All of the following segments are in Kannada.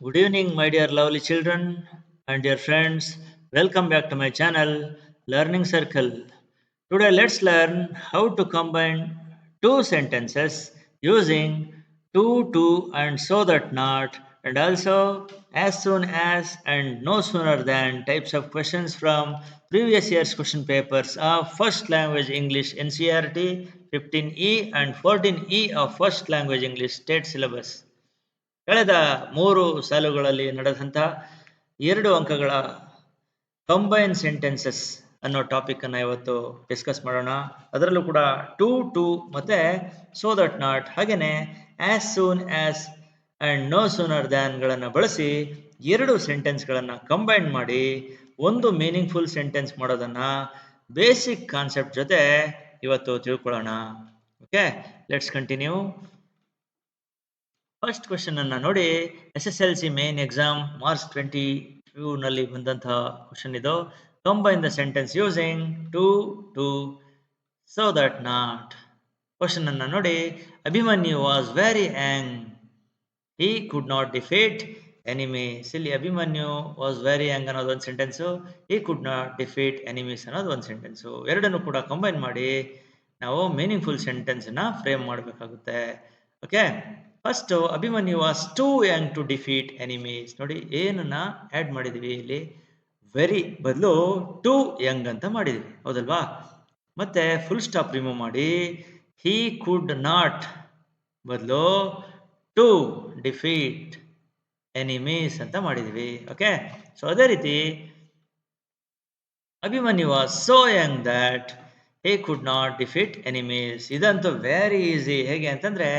Good evening, my dear lovely children and dear friends. Welcome back to my channel, Learning Circle. Today, let's learn how to combine two sentences using to, and so that not, and also as soon as and no sooner than types of questions from previous year's question papers of First Language English NCERT 15E and 14E of First Language English State Syllabus. ಕಳೆದ 3 ಸಾಲುಗಳಲ್ಲಿ ನಡೆದಂಥ 2 ಅಂಕಗಳ ಕಂಬೈನ್ ಸೆಂಟೆನ್ಸಸ್ ಅನ್ನೋ ಟಾಪಿಕ್ ಅನ್ನ ಇವತ್ತು ಡಿಸ್ಕಸ್ ಮಾಡೋಣ. ಅದರಲ್ಲೂ ಕೂಡ ಟು ಮತ್ತೆ ಸೋ ದಟ್ ನಾಟ್ ಹಾಗೇನೆ as soon as and no sooner than ಗಳನ್ನ ಬಳಸಿ 2 ಸೆಂಟೆನ್ಸ್ ಗಳನ್ನ ಕಂಬೈನ್ ಮಾಡಿ ಒಂದು ಮೀನಿಂಗ್ಫುಲ್ ಸೆಂಟೆನ್ಸ್ ಮಾಡೋದನ್ನ ಬೇಸಿಕ್ ಕಾನ್ಸೆಪ್ಟ್ ಜೊತೆ ಇವತ್ತು ತಿಳ್ಕೊಳ್ಳೋಣ. Okay, let's continue. First question ಅನ್ನ ನೋಡಿ. SSLC ಮೇನ್ ಎಕ್ಸಾಮ್ ಮಾರ್ಚ್ 22 ನಲ್ಲಿ ಬಂದಂತಹ ಕ್ವೆಶನ್ ಇದು. Combine the sentence using too so that not. Question ಅನ್ನ ನೋಡಿ. Abhimanyu was very young, he could not defeat enemies. ಇಲ್ಲಿ ಅಭಿಮನ್ಯು ವಾಸ್ ವೆರಿ ಯಂಗ್ ಅನ್ನೋದು ಒಂದು sentence, he could not defeat enemies ಅನ್ನೋದು ಒಂದು ಸೆಂಟೆನ್ಸು. ಎರಡನ್ನು ಕೂಡ ಕಂಬೈನ್ ಮಾಡಿ ನಾವು ಮೀನಿಂಗ್ಫುಲ್ ಸೆಂಟೆನ್ಸ್ ಅನ್ನ ಫ್ರೇಮ್ ಮಾಡಬೇಕಾಗುತ್ತೆ. Okay, first Abhimanyu was too young to defeat enemies. ನೋಡಿ ಏನನ್ನ ಆಡ್ ಮಾಡಿದೀವಿ ಇಲ್ಲಿ, ವೆರಿ ಬದಲು ಟೂ ಯಂಗ್ ಅಂತ ಮಾಡಿದೀವಿ, ಹೌದಲ್ವಾ? ಮತ್ತೆ ಫುಲ್ ಸ್ಟಾಪ್ ರಿಮೂವ್ ಮಾಡಿ ಹಿ ಕುಡ್ ನಾಟ್ ಬದಲು ಟು ಡಿಫೀಟ್ ಎನಿಮೀಸ್ ಅಂತ ಮಾಡಿದೀವಿ. ಓಕೆ, ಸೊ ಅದೇ ರೀತಿ Abhimanyu was so Young that he could not defeat enemies. ಇದಂತೂ ವೆರಿ ಈಸಿ. ಹೇಗೆ ಅಂತಂದ್ರೆ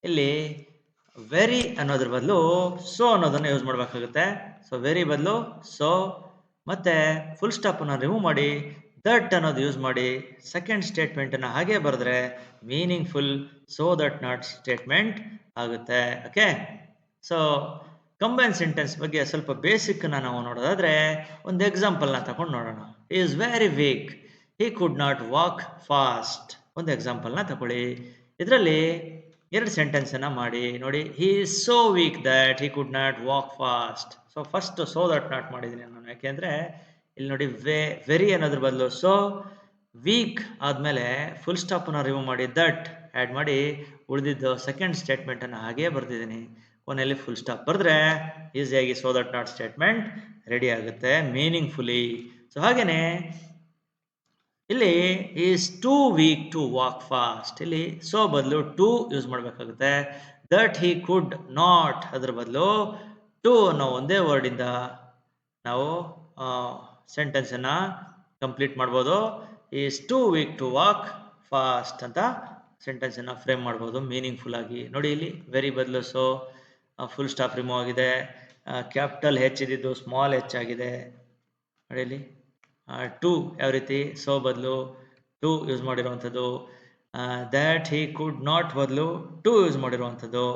ಇಲ್ಲಿ ವೆರಿ ಅನ್ನೋದ್ರ ಬದಲು ಸೋ ಅನ್ನೋದನ್ನ ಯೂಸ್ ಮಾಡಬೇಕಾಗುತ್ತೆ. ಸೊ ವೆರಿ ಬದಲು ಸೋ, ಮತ್ತೆ ಫುಲ್ ಸ್ಟಾಪ್ ಅನ್ನ ರಿಮೂವ್ ಮಾಡಿ ದಟ್ ಅನ್ನೋದು ಯೂಸ್ ಮಾಡಿ ಸೆಕೆಂಡ್ ಸ್ಟೇಟ್ಮೆಂಟ್ ಅನ್ನ ಹಾಗೆ ಬರೆದ್ರೆ meaningful so that not statement ಆಗುತ್ತೆ. ಓಕೆ, ಸೊ ಕಂಬೈನ್ ಸೆಂಟೆನ್ಸ್ ಬಗ್ಗೆ ಸ್ವಲ್ಪ ಬೇಸಿಕ್ ನಾವು ನೋಡೋದಾದ್ರೆ ಒಂದು ಎಕ್ಸಾಂಪಲ್ ನ ತಗೊಂಡು ನೋಡೋಣ. Is very weak, he could not walk fast. ಒಂದು ಎಕ್ಸಾಂಪಲ್ ನ ತಗೊಳ್ಳಿ. ಇದರಲ್ಲಿ ಎರಡು ಸೆಂಟೆನ್ಸ್ ಅನ್ನ ಮಾಡಿ ನೋಡಿ. He is so weak that he could not walk fast. So first so that not ಮಾಡಿದೀನಿ ನಾನು, ಯಾಕೆಂದ್ರೆ ಇಲ್ಲಿ ನೋಡಿ ವೆರಿ ಅನ್ನೋದ್ರ ಬದಲು ಸೋ, ವೀಕ್ ಆದ್ಮೇಲೆ ಫುಲ್ ಸ್ಟಾಪ್ ಅನ್ನ ರಿಮೂವ್ ಮಾಡಿ ದಟ್ ಆಡ್ ಮಾಡಿ ಉಳಿದಿದ್ದು ಸೆಕೆಂಡ್ ಸ್ಟೇಟ್ಮೆಂಟ್ ಅನ್ನ ಹಾಗೆ ಬರ್ತಿದ್ದೀನಿ. ಕೊನೆಯಲ್ಲಿ ಫುಲ್ ಸ್ಟಾಪ್ ಬರೆದ್ರೆ ಈಸಿಯಾಗಿ so that not statement ready ಆಗುತ್ತೆ ಮೀನಿಂಗ್ಫುಲಿ. ಸೊ ಹಾಗೇನೆ ಇಲ್ಲಿ is too weak to walk fast. ಇಲ್ಲಿ ಸೋ ಬದಲು ಟು ಯೂಸ್ ಮಾಡಬೇಕಾಗುತ್ತೆ. ದಟ್ ಹಿ ಕುಡ್ ನಾಟ್ ಅದ್ರ ಬದಲು ಟು ಅನ್ನೋ ಒಂದೇ ವರ್ಡ್ ಇಂದ ನಾವು ಸೆಂಟೆನ್ಸ್ ಅನ್ನ ಕಂಪ್ಲೀಟ್ ಮಾಡ್ಬೋದು. Is too weak to walk fast ಅಂತ ಸೆಂಟೆನ್ಸ್ ಅನ್ನ ಫ್ರೇಮ್ ಮಾಡ್ಬೋದು ಮೀನಿಂಗ್ಫುಲ್ ಆಗಿ. ನೋಡಿ ಇಲ್ಲಿ ವೆರಿ ಬದಲು ಸೋ, ಫುಲ್ ಸ್ಟಾಪ್ ರಿಮೂವ್ ಆಗಿದೆ, ಕ್ಯಾಪಿಟಲ್ ಹೆಚ್ ಇದ್ದಿದ್ದು ಸ್ಮಾಲ್ ಹೆಚ್ ಆಗಿದೆ. ನೋಡಿ ಇಲ್ಲಿ ಟು ಯಾವ ರೀತಿ ಸೋ ಬದಲು ಟು ಯೂಸ್ ಮಾಡಿರುವಂಥದ್ದು, ದ್ಯಾಟ್ ಹಿ ಕುಡ್ ನಾಟ್ ಬದಲು ಟು ಯೂಸ್ ಮಾಡಿರುವಂಥದ್ದು.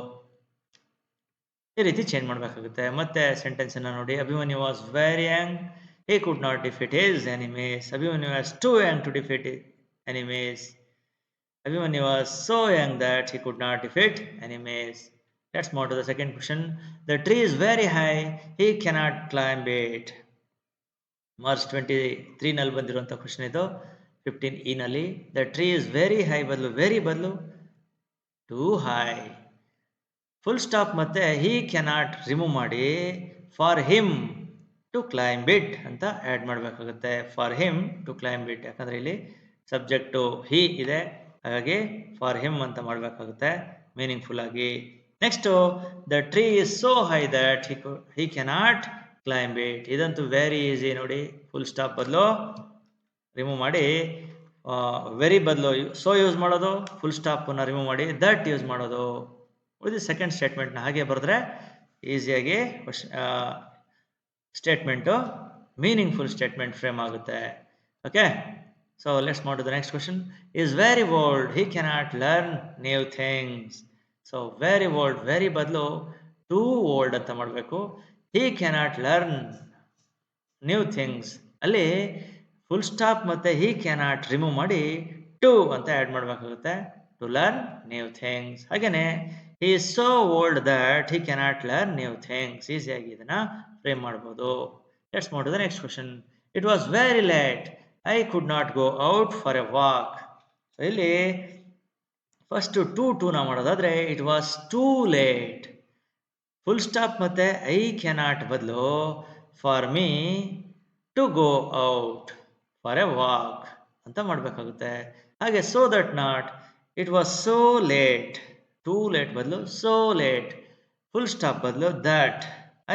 ಈ ರೀತಿ ಚೇಂಜ್ ಮಾಡಬೇಕಾಗುತ್ತೆ. ಮತ್ತೆ ಸೆಂಟೆನ್ಸ್ ಅನ್ನ ನೋಡಿ. Abhimanyu was very young, he could not defeat his enemies. Abhimanyu was too young to defeat enemies. Abhimanyu was so young that he could not defeat enemies. Let's move to the second question. The tree is very high, he cannot climb it. March 23 ನಲ್ಲಿ ಬಂದಿರುವಂತ ಕ್ವೆಶ್ಚನ್ ಇದು. 15E ನಲ್ಲಿ the tree is very high ಬದಲು ವೆರಿ ಬದಲು ಟೂ ಹೈ. ಫುಲ್ ಸ್ಟಾಪ್ ಮತ್ತೆ ಹಿ ಕ್ಯಾನಾಟ್ ರಿಮೂವ್ ಮಾಡಿ for him to climb it ಅಂತ ಆಡ್ ಮಾಡಬೇಕಾಗುತ್ತೆ. For him to climb it, ಯಾಕಂದ್ರೆ ಇಲ್ಲಿ ಸಬ್ಜೆಕ್ಟ್ ಹಿ ಇದೆ, ಹಾಗಾಗಿ ಫಾರ್ ಹಿಮ್ ಅಂತ ಮಾಡಬೇಕಾಗುತ್ತೆ ಮೀನಿಂಗ್ಫುಲ್ ಆಗಿ. Next the tree is so high that he cannot climb it. ಇದಂತೂ ವೆರಿ ಈಸಿ ನೋಡಿ. ಫುಲ್ ಸ್ಟಾಪ್ ಬದಲು ರಿಮೂವ್ ಮಾಡಿ ವೆರಿ ಬದಲು ಸೋ ಯೂಸ್ ಮಾಡೋದು, ಫುಲ್ ಸ್ಟಾಪ್ ನ ರಿಮೂವ್ ಮಾಡಿ ದಟ್ ಯೂಸ್ ಮಾಡೋದು. ಉಳಿದ ಸೆಕೆಂಡ್ ಸ್ಟೇಟ್ಮೆಂಟ್ ನ ಹಾಗೆ ಬರೆದ್ರೆ ಈಸಿಯಾಗಿ ಸ್ಟೇಟ್ಮೆಂಟ್ ಮೀನಿಂಗ್ಫುಲ್ ಸ್ಟೇಟ್ಮೆಂಟ್ ಫ್ರೇಮ್ ಆಗುತ್ತೆ. Okay, so let's move to the next question. Is very old, he cannot learn new things. So very old, very ಬದಲು ಟೂ ಓಲ್ಡ್ ಅಂತ ಮಾಡಬೇಕು. He cannot learn new things ಅಲ್ಲಿ ಫುಲ್ ಸ್ಟಾಪ್ ಮತ್ತೆ ಹಿ ಕ್ಯಾನಾಟ್ ರಿಮೂವ್ ಮಾಡಿ ಟು ಅಂತ ಆಡ್ ಮಾಡಬೇಕಾಗುತ್ತೆ. To learn new things. ಹಾಗೇನೆ he is so old that he cannot learn new things. ಈಸಿಯಾಗಿ ಇದನ್ನ ಫ್ರೇಮ್ ಮಾಡ್ಬೋದು. Let's move to the next question. It was very late I could not go out for a walk. So ಇಲ್ಲಿ ಫಸ್ಟ್ ಟೂ ನ ಮಾಡೋದಾದ್ರೆ it was too late. Full stop ಮತ್ತೆ ಐ ಕ್ಯಾನಾಟ್ ಬದಲು for me to go out for a walk ಅಂತ ಮಾಡಬೇಕಾಗುತ್ತೆ. ಹಾಗೆ so that not it was so late. Too late ಬದಲು ಸೋ ಲೇಟ್. ಫುಲ್ ಸ್ಟಾಪ್ ಬದಲು that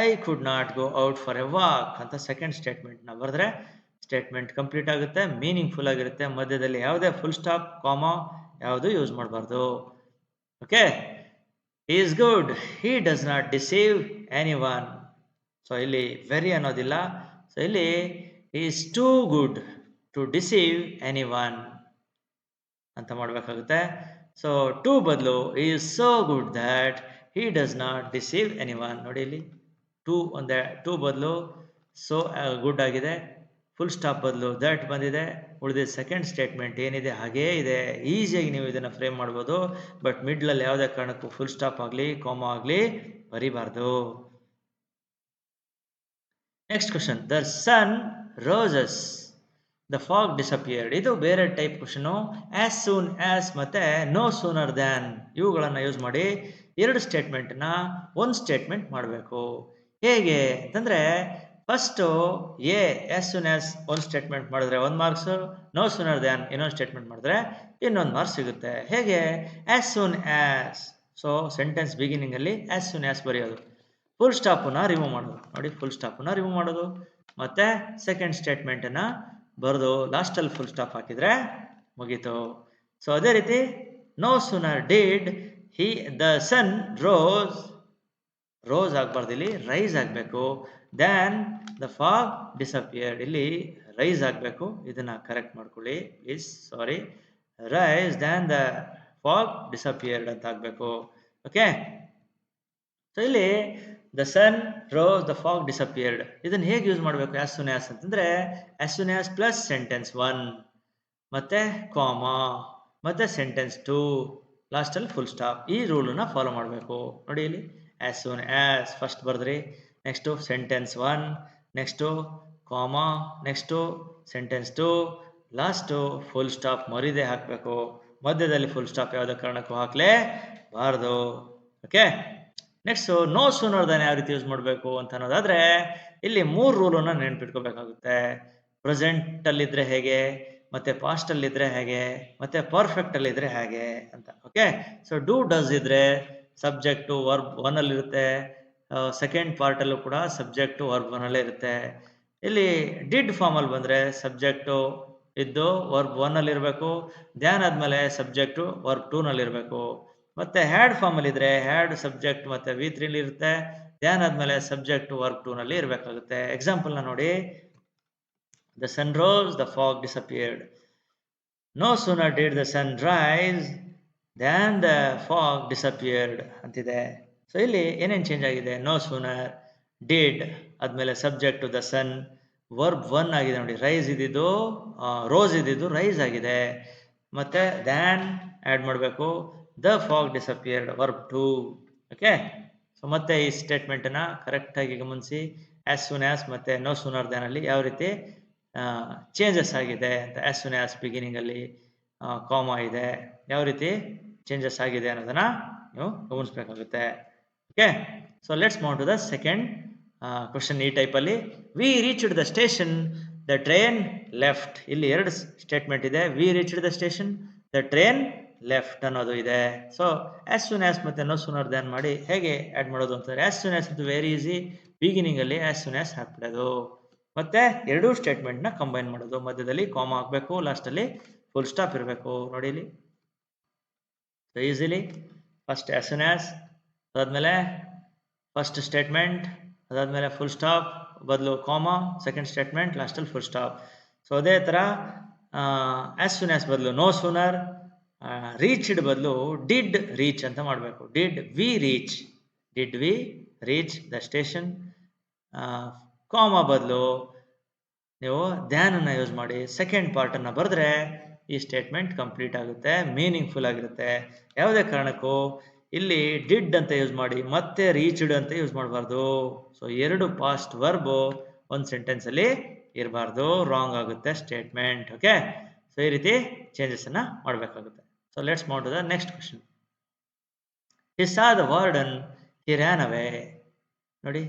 I could not go out for a walk ಅಂತ ಸೆಕೆಂಡ್ ಸ್ಟೇಟ್ಮೆಂಟ್ನ ಬರೆದ್ರೆ ಸ್ಟೇಟ್ಮೆಂಟ್ ಕಂಪ್ಲೀಟ್ ಆಗುತ್ತೆ, ಮೀನಿಂಗ್ಫುಲ್ ಆಗಿರುತ್ತೆ. ಮಧ್ಯದಲ್ಲಿ ಯಾವುದೇ ಫುಲ್ ಸ್ಟಾಪ್ ಕಾಮಾ ಯಾವುದು ಯೂಸ್ ಮಾಡಬಾರ್ದು. Okay, he is good, he does not deceive anyone. So ಇಲ್ಲಿ ವೆರಿ ಅನ್ನೋದಿಲ್ಲ. ಸೊ ಇಲ್ಲಿ he is too good to deceive anyone ಅಂತ ಮಾಡಬೇಕಾಗುತ್ತೆ. ಸೊ ಟು ಬದಲು he is so good that he does not deceive anyone. ನೋಡಿ ಇಲ್ಲಿ ಟು ಬದಲು ಸೋ ಗುಡ್ ಆಗಿದೆ, ಫುಲ್ ಸ್ಟಾಪ್ ಬದಲು ದಟ್ ಬಂದಿದೆ, ಉಳಿದ ಸೆಕೆಂಡ್ ಸ್ಟೇಟ್ಮೆಂಟ್ ಏನಿದೆ ಹಾಗೇ ಇದೆ. ಈಸಿಯಾಗಿ ನೀವು ಇದನ್ನು ಫ್ರೇಮ್ ಮಾಡ್ಬೋದು. ಬಟ್ ಮಿಡ್ಲಲ್ಲಿ ಯಾವುದೇ ಕಾರಣಕ್ಕೂ ಫುಲ್ ಸ್ಟಾಪ್ ಆಗಲಿ ಕಾಮಾ ಆಗಲಿ ಬರಿಬಾರ್ದು. Next question. The sun rises the fog disappeared. ಇದು ಬೇರೆ type question. As soon as ಮತ್ತೆ ನೋ ಸೂನರ್ ದ್ಯಾನ್ ಇವುಗಳನ್ನು ಯೂಸ್ ಮಾಡಿ ಎರಡು ಸ್ಟೇಟ್ಮೆಂಟ್ನ ಒಂದು ಸ್ಟೇಟ್ಮೆಂಟ್ ಮಾಡಬೇಕು. ಹೇಗೆ ಅಂತಂದರೆ ಫಸ್ಟು ಆಸ್ ಸೂನ್ ಆಸ್ ಒಂದು ಸ್ಟೇಟ್ಮೆಂಟ್ ಮಾಡಿದ್ರೆ 1 ಮಾರ್ಕ್ಸ್, ನೋ ಸೂನರ್ ದ್ಯಾನ್ ಇನ್ನೊಂದು ಸ್ಟೇಟ್ಮೆಂಟ್ ಮಾಡಿದ್ರೆ ಇನ್ನೊಂದು ಮಾರ್ಕ್ಸ್ ಸಿಗುತ್ತೆ. ಹೇಗೆ? As soon as. So sentence ಬಿಗಿನಿಂಗಲ್ಲಿ ಆಸ್ ಸೂನ್ ಆಸ್ ಬರೆಯೋದು, ಫುಲ್ ಸ್ಟಾಪನ್ನ ರಿಮೂವ್ ಮಾಡೋದು. ನೋಡಿ, ಫುಲ್ ಸ್ಟಾಪನ್ನ ರಿಮೂವ್ ಮಾಡೋದು, ಮತ್ತೆ ಸೆಕೆಂಡ್ ಸ್ಟೇಟ್ಮೆಂಟನ್ನು ಬರೆದು ಲಾಸ್ಟಲ್ಲಿ ಫುಲ್ ಸ್ಟಾಪ್ ಹಾಕಿದರೆ ಮುಗೀತು. ಸೊ ಅದೇ ರೀತಿ no sooner did the sun rose ಆಗಬಾರ್ದು, ಇಲ್ಲಿ ರೈಸ್ ಆಗಬೇಕು. ದ್ಯಾನ್ ದ ಫಾಗ್ ಡಿಸಪಿಯರ್ಡ್, ಇಲ್ಲಿ ರೈಸ್ ಆಗಬೇಕು. ಇದನ್ನ ಕರೆಕ್ಟ್ ಮಾಡ್ಕೊಳ್ಳಿ please, sorry. Rise than the fog disappeared ಅಂತ ಆಗಬೇಕು. ಓಕೆ, ಸೊ ಇಲ್ಲಿ the sun rose the fog disappeared ಇದನ್ನ ಹೇಗೆ ಯೂಸ್ ಮಾಡಬೇಕು? ಆಸ್ ಸೂನ್ ಆಸ್ ಅಂತಂದ್ರೆ as soon as plus sentence 1 ಮತ್ತೆ ಕಾಮಾ ಮತ್ತೆ ಸೆಂಟೆನ್ಸ್ 2 ಲಾಸ್ಟಲ್ಲಿ ಫುಲ್ ಸ್ಟಾಪ್. ಈ ರೂಲನ್ನ ಫಾಲೋ ಮಾಡಬೇಕು. ನೋಡಿ ಇಲ್ಲಿ ಆಸ್ ಸೂನ್ ಆಸ್ ಫಸ್ಟ್ ಬರೆದ್ರಿ, next sentence 1, next comma, next sentence 2, last full stop ಮರಿದೇ ಹಾಕಬೇಕು. ಮಧ್ಯದಲ್ಲಿ ಫುಲ್ ಸ್ಟಾಪ್ ಯಾವುದೇ ಕಾರಣಕ್ಕೂ ಹಾಕಲೇಬಾರ್ದು. Okay, next no sooner than ಯಾವ ರೀತಿ ಯೂಸ್ ಮಾಡಬೇಕು ಅಂತ ಅನ್ನೋದಾದರೆ ಇಲ್ಲಿ 3 ರೂಲನ್ನು ನೆನ್ಪಿಟ್ಕೋಬೇಕಾಗುತ್ತೆ. ಪ್ರೆಸೆಂಟಲ್ಲಿದ್ದರೆ ಹೇಗೆ, ಮತ್ತೆ ಪಾಸ್ಟಲ್ಲಿದ್ದರೆ ಹೇಗೆ, ಮತ್ತೆ ಪರ್ಫೆಕ್ಟಲ್ಲಿದ್ದರೆ ಹೇಗೆ ಅಂತ. ಓಕೆ, ಸೊ ಡೂ ಡಸ್ ಇದ್ರೆ ಸಬ್ಜೆಕ್ಟು ವರ್ಬ್ 1 ಇರುತ್ತೆ, ಸೆಕೆಂಡ್ ಪಾರ್ಟಲ್ಲೂ ಕೂಡ ಸಬ್ಜೆಕ್ಟು ವರ್ಬ್ 1 ಇರುತ್ತೆ. ಇಲ್ಲಿ ಡಿಡ್ ಫಾರ್ಮಲ್ಲಿ ಬಂದರೆ ಸಬ್ಜೆಕ್ಟು ಇದ್ದು ವರ್ಬ್ 1 ಇರಬೇಕು, ಧ್ಯಾನ್ ಆದಮೇಲೆ ಸಬ್ಜೆಕ್ಟು ವರ್ಬ್ 2 ಇರಬೇಕು. ಮತ್ತೆ ಹ್ಯಾಡ್ ಫಾರ್ಮಲ್ಲಿ ಇದ್ರೆ ಹ್ಯಾಡ್ ಸಬ್ಜೆಕ್ಟ್ ಮತ್ತೆ V3 ಇರುತ್ತೆ, ಧ್ಯಾನ್ ಆದಮೇಲೆ ಸಬ್ಜೆಕ್ಟ್ ವರ್ಬ್ 2 ಇರಬೇಕಾಗುತ್ತೆ. ಎಕ್ಸಾಂಪಲ್ನ ನೋಡಿ, the sun rose the fog disappeared. No sooner did the sun rise than the fog disappeared ಅಂತಿದೆ. ಸೊ ಇಲ್ಲಿ ಏನೇನು ಚೇಂಜ್ ಆಗಿದೆ? ನೋ ಸೂನರ್, ಡಿಡ್ ಆದಮೇಲೆ ಸಬ್ಜೆಕ್ಟು ದ ಸನ್, ವರ್ಬ್ 1 ಆಗಿದೆ ನೋಡಿ, ರೈಸ್ ಇದ್ದಿದ್ದು ರೋಸ್ ಇದ್ದಿದ್ದು ರೈಸ್ ಆಗಿದೆ, ಮತ್ತೆ ದ್ಯಾನ್ ಆ್ಯಡ್ ಮಾಡಬೇಕು, the fog disappeared verb 2. Okay, so ಮತ್ತೆ ಈ ಸ್ಟೇಟ್ಮೆಂಟನ್ನು ಕರೆಕ್ಟಾಗಿ ಗಮನಿಸಿ. ಆಸ್ ಸೂನ್ ಆಸ್ ಮತ್ತು ನೋ ಸೂನರ್ ದ್ಯಾನಲ್ಲಿ ಯಾವ ರೀತಿ ಚೇಂಜಸ್ ಆಗಿದೆ ಅಂತ. ಆಸ್ ಸೂನ್ ಆಸ್ ಬಿಗಿನಿಂಗಲ್ಲಿ ಕಾಮಾ ಇದೆ, ಯಾವ ರೀತಿ ಚೇಂಜಸ್ ಆಗಿದೆ ಅನ್ನೋದನ್ನು ನೀವು ಗಮನಿಸಬೇಕಾಗುತ್ತೆ. Okay, so let's move to the second question. ಈ ಟೈಪಲ್ಲಿ we reached the station, the train left. ಇಲ್ಲಿ 2 ಸ್ಟೇಟ್ಮೆಂಟ್ ಇದೆ. We reached the station, the train left ಅನ್ನೋದು ಇದೆ. ಸೊ ಆಸ್ ಸೂನ್ ಆಸ್ ಮತ್ತು ನೋ ಸೂನರ್ ದ್ಯಾನ್ ಮಾಡಿ ಹೇಗೆ ಆ್ಯಡ್ ಮಾಡೋದು ಅಂತಂದರೆ, ಆಸ್ ಸೂನ್ ಆಸ್ ಇದು ವೆರಿ ಈಸಿ. ಬಿಗಿನಿಂಗಲ್ಲಿ ಆಸ್ ಸೂನ್ ಆಸ್ ಹಾಕ್ಬಿಡೋದು, ಮತ್ತೆ 2 ಸ್ಟೇಟ್ಮೆಂಟ್ನ ಕಂಬೈನ್ ಮಾಡೋದು. ಮಧ್ಯದಲ್ಲಿ ಕಾಮಾ ಹಾಕಬೇಕು, ಲಾಸ್ಟಲ್ಲಿ ಫುಲ್ ಸ್ಟಾಪ್ ಇರಬೇಕು. ನೋಡಿ ಇಲ್ಲಿ easily first as soon as, ಅದಾದಮೇಲೆ ಫಸ್ಟ್ ಸ್ಟೇಟ್ಮೆಂಟ್, ಅದಾದಮೇಲೆ ಫುಲ್ ಸ್ಟಾಪ್ ಬದಲು ಕಾಮಾ, ಸೆಕೆಂಡ್ ಸ್ಟೇಟ್ಮೆಂಟ್, ಲಾಸ್ಟಲ್ಲಿ ಫುಲ್ ಸ್ಟಾಪ್. ಸೊ ಅದೇ ಥರ ಆಸ್ ಸೂನ್ ಆಸ್ ಬದಲು ನೋ ಸೂನರ್, ರೀಚ್ಡ್ ಬದಲು ಡಿಡ್ ರೀಚ್ ಅಂತ ಮಾಡಬೇಕು. Did we reach the station. Comma ಬದಲು ನೀವು ಧ್ಯಾನನ್ನು ಯೂಸ್ ಮಾಡಿ ಸೆಕೆಂಡ್ ಪಾರ್ಟನ್ನು ಬರೆದ್ರೆ ಈ ಸ್ಟೇಟ್ಮೆಂಟ್ ಕಂಪ್ಲೀಟ್ ಆಗುತ್ತೆ, ಮೀನಿಂಗ್ಫುಲ್ ಆಗಿರುತ್ತೆ. ಯಾವುದೇ ಕಾರಣಕ್ಕೂ ಇಲ್ಲಿ ಡಿಡ್ ಅಂತ ಯೂಸ್ ಮಾಡಿ ಮತ್ತೆ ರೀಚ್ಡ್ ಅಂತ ಯೂಸ್ ಮಾಡಬಾರ್ದು. ಸೊ ಎರಡು ಪಾಸ್ಟ್ ವರ್ಬ್ ಒಂದು ಸೆಂಟೆನ್ಸ್ ಅಲ್ಲಿ ಇರಬಾರ್ದು, ರಾಂಗ್ ಆಗುತ್ತೆ ಸ್ಟೇಟ್ಮೆಂಟ್. ಓಕೆ, ಸೊ ಈ ರೀತಿ ಚೇಂಜಸ್ ಅನ್ನ ಮಾಡಬೇಕಾಗುತ್ತೆ. So let's move to the next question. He saw the warden, he ran away. ನೋಡಿ,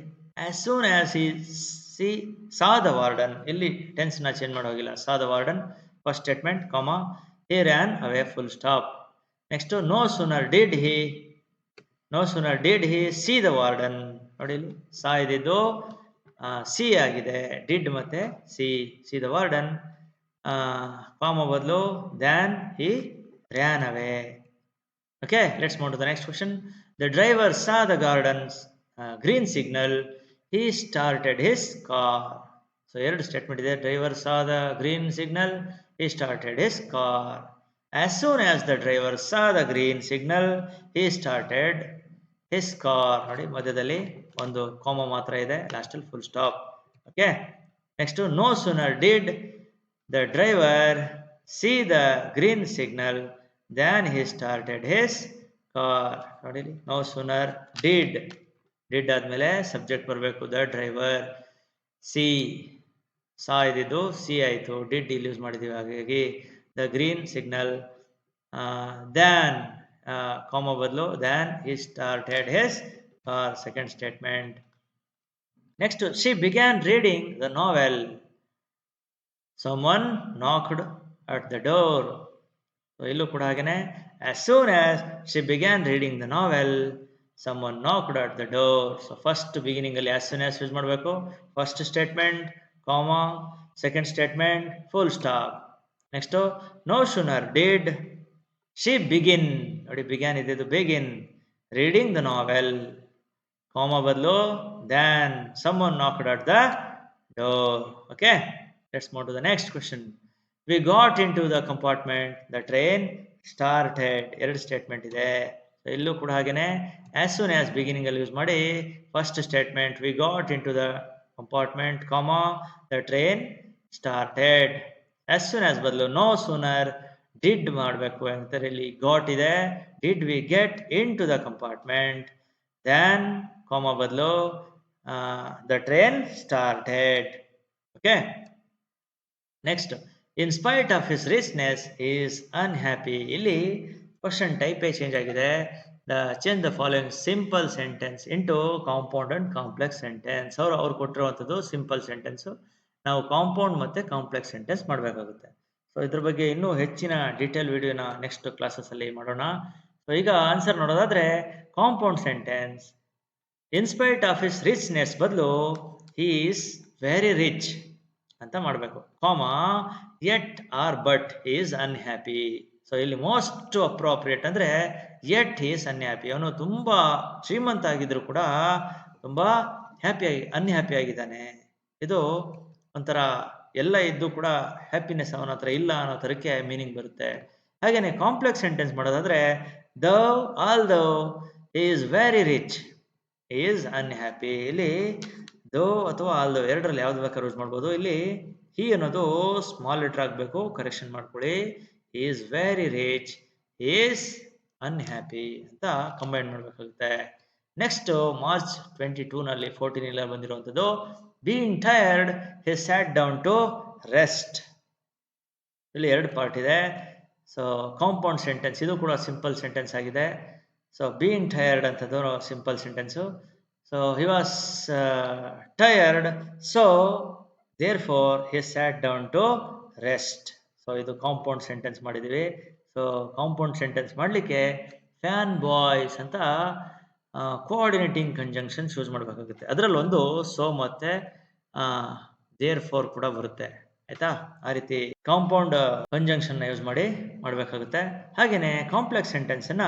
as soon as he saw the warden, ಇಲ್ಲಿ ಟೆನ್ಸ್ ನ ಚೇಂಜ್ ಮಾಡೋ ಹೋಗಿಲ್ಲ. saw the warden first statement, comma, he ran away full stop. Next, no sooner did he see the warden. ನೋಡಿ, ಇಲ್ಲಿ ಸಾ ಇದ್ದಿದ್ದು ಸಿ ಆಗಿದೆ, ಡಿಡ್ ಮತ್ತೆ ಸಿ ದ ವಾರ್ಡನ್, ಕಾಮ ಬದಲು than he ran away. Okay, let's move to the next question. The driver saw the garden's green signal. He started his car. So, ಎರಡು ಸ್ಟೇಟ್ಮೆಂಟ್ ಇದೆ. Driver saw the green signal. He started his car. As soon as the driver saw the green signal, he started his car. ನೋಡಿ, ಮಧ್ಯದಲ್ಲಿ ಒಂದು ಕಾಮ ಮಾತ್ರ ಇದೆ, ಲಾಸ್ಟ್ ಅಲ್ಲಿ full stop. Okay, next, no sooner did the driver see the green signal than he started his car. ನೋಡಿ, no sooner did ಆದ್ಮೇಲೆ ಸಬ್ಜೆಕ್ಟ್ ಬರಬೇಕು, ದ ಡ್ರೈವರ್. ಸಾ ಇದ್ದಿದ್ದು ಸಿ ಆಯಿತು, ಡಿಡ್ ಇಲ್ಲಿ ಯೂಸ್ ಮಾಡಿದ್ದೀವಿ, ಹಾಗಾಗಿ ದ ಗ್ರೀನ್ ಸಿಗ್ನಲ್, ದ್ಯಾನ್ ಕಾಮ ಬದಲು than he started his car, second statement. Next, she began reading the novel. Someone knocked at the door. So, ಇಲ್ಲೂ ಕೂಡ ಹಾಗೇನೆ, as soon as she began reading the novel, someone knocked at the door. So, first beginning ಅಲ್ಲಿ as soon as ಯೂಸ್ ಮಾಡಬೇಕು. First statement, comma, second statement, full stop. Next, no sooner did she begin. ನೋಡಿ, ಬಿಗ್ಯಾನ್ ಇದ್ದಿದ್ದು begin reading the novel, comma ಬದಲು than someone knocked at the door. Okay, let's move to the next question. We got into the compartment, the train started. ಎರಡು ಸ್ಟೇಟ್ಮೆಂಟ್ ಇದೆ. ಇಲ್ಲೂ ಕೂಡ ಹಾಗೇನೆ as soon as ಬಿಗಿನಿಂಗ್ ಅಲ್ಲಿ ಯೂಸ್ ಮಾಡಿ first statement, we got into the compartment, comma, the train started. as soon as ಬದಲು no sooner did ಮಾಡಬೇಕು ಅಂತ, ಇಲ್ಲಿ got ಇದೆ, did we get into the compartment, then comma ಬದಲು the train started. Okay, next, in spite of his richness he is unhappy. ಇಲ್ಲಿ ಕ್ವಶನ್ ಟೈಪೇ ಚೇಂಜ್ ಆಗಿದೆ. Change the following simple sentence into compound and complex sentence. ಅವ್ರು ಕೊಟ್ಟಿರುವಂಥದ್ದು ಸಿಂಪಲ್ ಸೆಂಟೆನ್ಸ್, ನಾವು ಕಾಂಪೌಂಡ್ ಮತ್ತೆ ಕಾಂಪ್ಲೆಕ್ಸ್ ಸೆಂಟೆನ್ಸ್ ಮಾಡಬೇಕಾಗುತ್ತೆ. ಸೊ ಇದ್ರ ಬಗ್ಗೆ ಇನ್ನೂ ಹೆಚ್ಚಿನ ಡೀಟೇಲ್ ವಿಡಿಯೋನ ನೆಕ್ಸ್ಟ್ ಕ್ಲಾಸಸ್ ಅಲ್ಲಿ ಮಾಡೋಣ. ಸೊ ಈಗ ಆನ್ಸರ್ ನೋಡೋದಾದ್ರೆ, compound sentence, in spite of his richness ಬದಲು ಹಿ ಈಸ್ ವೆರಿ ರಿಚ್ ಅಂತ ಮಾಡಬೇಕು, comma, yet or but is unhappy. So ಇಲ್ಲಿ ಮೋಸ್ಟ್ ಅಪ್ರೋಪ್ರಿಯೇಟ್ ಅಂದ್ರೆ ಯೆಟ್ ಈಸ್ ಅನ್ಹ್ಯಾಪಿ. ಅವನು ತುಂಬಾ ಶ್ರೀಮಂತ ಆಗಿದ್ರು ಕೂಡ ತುಂಬಾ ಅನ್ಹ್ಯಾಪಿ ಆಗಿದ್ದಾನೆ. ಇದು ಒಂಥರ ಎಲ್ಲ ಇದ್ದು ಕೂಡ ಹ್ಯಾಪಿನೆಸ್ ಅವನ ಹತ್ರ ಇಲ್ಲ ಅನ್ನೋ ತರಕ್ಕೆ ಮೀನಿಂಗ್ ಬರುತ್ತೆ. ಹಾಗೇನೆ ಕಾಂಪ್ಲೆಕ್ಸ್ ಸೆಂಟೆನ್ಸ್ ಮಾಡೋದಾದ್ರೆ, although is very rich is unhappy. ಇಲ್ಲಿ ದೋ ಅಥವಾ ಆಲ್ದೋ ಎರಡರಲ್ಲಿ ಯಾವ್ದು ಬೇಕಾದ್ರೂ ಯೂಸ್ ಮಾಡ್ಬೋದು. ಇಲ್ಲಿ ಹಿ ಅನ್ನೋದು ಸ್ಮಾಲ್ ಲೆಟರ್ ಆಗಬೇಕು, ಕರೆಕ್ಷನ್ ಮಾಡ್ಕೊಳ್ಳಿ. Is very rich is unhappy ಅಂತ ಕಂಬೈನ್ ಮಾಡಬೇಕಾಗುತ್ತೆ. ನೆಕ್ಸ್ಟ್, ಮಾರ್ಚ್ 22 ನಲ್ಲಿ 14 ಬಂದಿರುವಂಥದ್ದು, being tired he sat down to rest. ಇಲ್ಲಿ ಎರಡು ಪಾರ್ಟ್ ಇದೆ. ಸೊ ಕಾಂಪೌಂಡ್ ಸೆಂಟೆನ್ಸ್, ಇದು ಕೂಡ ಸಿಂಪಲ್ ಸೆಂಟೆನ್ಸ್ ಆಗಿದೆ. ಸೊ ಬೀಯಿಂಗ್ ಟಯರ್ಡ್ ಅಂತದ್ದು simple sentence. So he was tired, so therefore he sat down to rest. So ಇದು ಕಾಂಪೌಂಡ್ ಸೆಂಟೆನ್ಸ್ ಮಾಡಿದೀವಿ. ಸೊ ಕಾಂಪೌಂಡ್ ಸೆಂಟೆನ್ಸ್ ಮಾಡಲಿಕ್ಕೆ ಫ್ಯಾನ್ ಬಾಯ್ಸ್ ಅಂತ ಕೋಆರ್ಡಿನೇಟಿಂಗ್ ಕಂಜಂಕ್ಷನ್ಸ್ ಯೂಸ್ ಮಾಡಬೇಕಾಗುತ್ತೆ. ಅದರಲ್ಲಿ ಒಂದು ಸೊ ಮತ್ತೆ therefore ಕೂಡ ಬರುತ್ತೆ, ಆಯ್ತಾ? ಆ ರೀತಿ ಕಾಂಪೌಂಡ್ ಕಂಜಂಕ್ಷನ್ ಯೂಸ್ ಮಾಡಿ ಮಾಡಬೇಕಾಗುತ್ತೆ. ಹಾಗೇನೆ ಕಾಂಪ್ಲೆಕ್ಸ್ ಸೆಂಟೆನ್ಸ್ ಅನ್ನ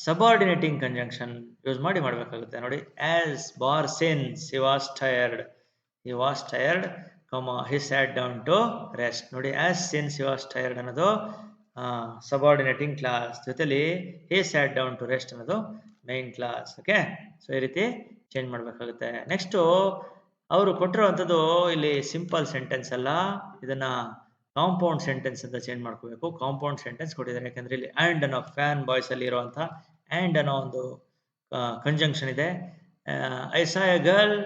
ಸಬಾರ್ಡಿನೇಟಿಂಗ್ ಕಂಜಂಕ್ಷನ್ ಯೂಸ್ ಮಾಡಿ ಮಾಡಬೇಕಾಗುತ್ತೆ. ನೋಡಿ, as bar since he was tired, he sat down to rest. ನೋಡಿ, as since he was tired ಅನ್ನೋದು ಸಬಾರ್ಡಿನೇಟಿಂಗ್ ಕ್ಲಾಸ್, ಜೊತೆಲಿ he sat down to rest ಅನ್ನೋದು ಮೈನ್ ಕ್ಲಾಸ್. ಓಕೆ, ಸೊ ಈ ರೀತಿ ಚೇಂಜ್ ಮಾಡಬೇಕಾಗುತ್ತೆ. ನೆಕ್ಸ್ಟ್, ಅವರು ಕೊಟ್ಟಿರುವಂಥದ್ದು ಇಲ್ಲಿ ಸಿಂಪಲ್ ಸೆಂಟೆನ್ಸ್ ಅಲ್ಲ, ಇದನ್ನ ಕಾಂಪೌಂಡ್ ಸೆಂಟೆನ್ಸ್ ಅಂತ ಚೇಂಜ್ ಮಾಡ್ಕೋಬೇಕು. ಕಾಂಪೌಂಡ್ ಸೆಂಟೆನ್ಸ್ ಕೊಟ್ಟಿದ್ದಾರೆ ಯಾಕಂದ್ರೆ ಇಲ್ಲಿ ಅಂಡ್ ಅನ್ನೋ ಫ್ಯಾನ್ ಬಾಯ್ಸ್ ಅಲ್ಲಿ ಇರುವಂತಹ ಆ್ಯಂಡ್ ಅನ್ನೋ ಒಂದು ಕಂಜಂಕ್ಷನ್ ಇದೆ. I saw a girl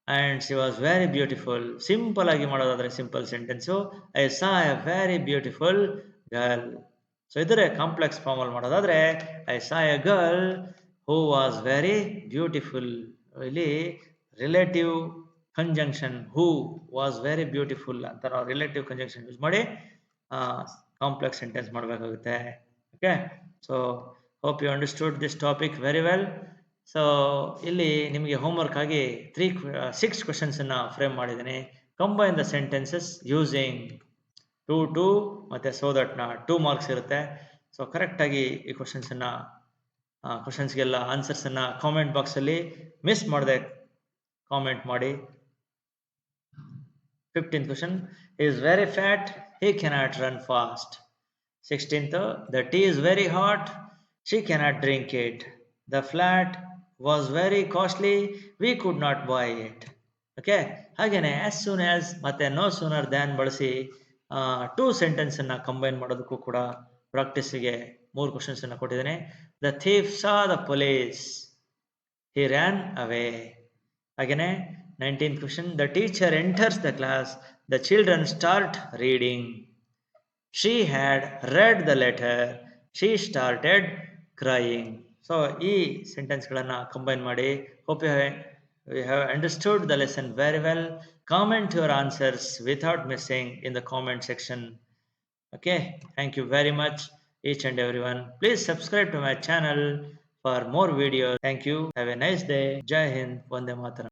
and she was very beautiful. Simple ಆಗಿ ಮಾಡೋದಾದರೆ simple sentence I saw a very beautiful girl. So ಇದರ ಕಾಂಪ್ಲೆಕ್ಸ್ ಫಾರ್ಮಲ್ಲಿ ಮಾಡೋದಾದರೆ I saw a girl who was very beautiful. ಇಲ್ಲಿ relative conjunction who was very beautiful ಅಂತ ನಾವು ರಿಲೇಟಿವ್ ಕಂಜಂಕ್ಷನ್ ಯೂಸ್ ಮಾಡಿ ಕಾಂಪ್ಲೆಕ್ಸ್ ಸೆಂಟೆನ್ಸ್ ಮಾಡಬೇಕಾಗುತ್ತೆ. Okay, so hope you understood this topic very well. So ಇಲ್ಲಿ ನಿಮಗೆ ಹೋಮ್ವರ್ಕ್ ಆಗಿ 6 ಕ್ವೆಶನ್ಸನ್ನು ಫ್ರೇಮ್ ಮಾಡಿದ್ದೀನಿ. Combine the sentences using too ಮತ್ತು ಸೊ ದಟ್ನ 2 ಮಾರ್ಕ್ಸ್ ಇರುತ್ತೆ. ಸೊ ಕರೆಕ್ಟಾಗಿ ಈ ಕ್ವಶನ್ಸ್ಗೆಲ್ಲ ಆನ್ಸರ್ಸನ್ನು ಕಾಮೆಂಟ್ ಬಾಕ್ಸಲ್ಲಿ ಮಿಸ್ ಮಾಡದೆ ಕಾಮೆಂಟ್ ಮಾಡಿ. 15th question, he is very fat, he cannot run fast. 16th, the tea is very hot, she cannot drink it. The flat was very costly, we could not buy it. Okay, ಹಾಗೆಯೇ ಆಸ್ ಸೂನ್ ಆಸ್ ಮತ್ತು ನೋ ಸೂನರ್ ದ್ಯಾನ್ ಬಳಸಿ 2 ಸೆಂಟೆನ್ಸನ್ನು ಕಂಬೈನ್ ಮಾಡೋದಕ್ಕೂ ಕೂಡ ಪ್ರಾಕ್ಟೀಸಿಗೆ 3 ಕ್ವಶನ್ಸನ್ನು ಕೊಟ್ಟಿದ್ದೇನೆ. The thief saw the police, he ran away. ಹಾಗೆಯೇ 19th question, the teacher enters the class, the children start reading. She had read the letter, she started crying. So ಈ ಸೆಂಟೆನ್ಸ್ಗಳನ್ನು ಕಂಬೈನ್ ಮಾಡಿ. Hope you have understood the lesson very well. Comment your answers without missing in the comment section. Okay, thank you very much each and everyone. Please subscribe to my channel for more videos. Thank you. Have a nice day. Jai Hind. Vande Mataram.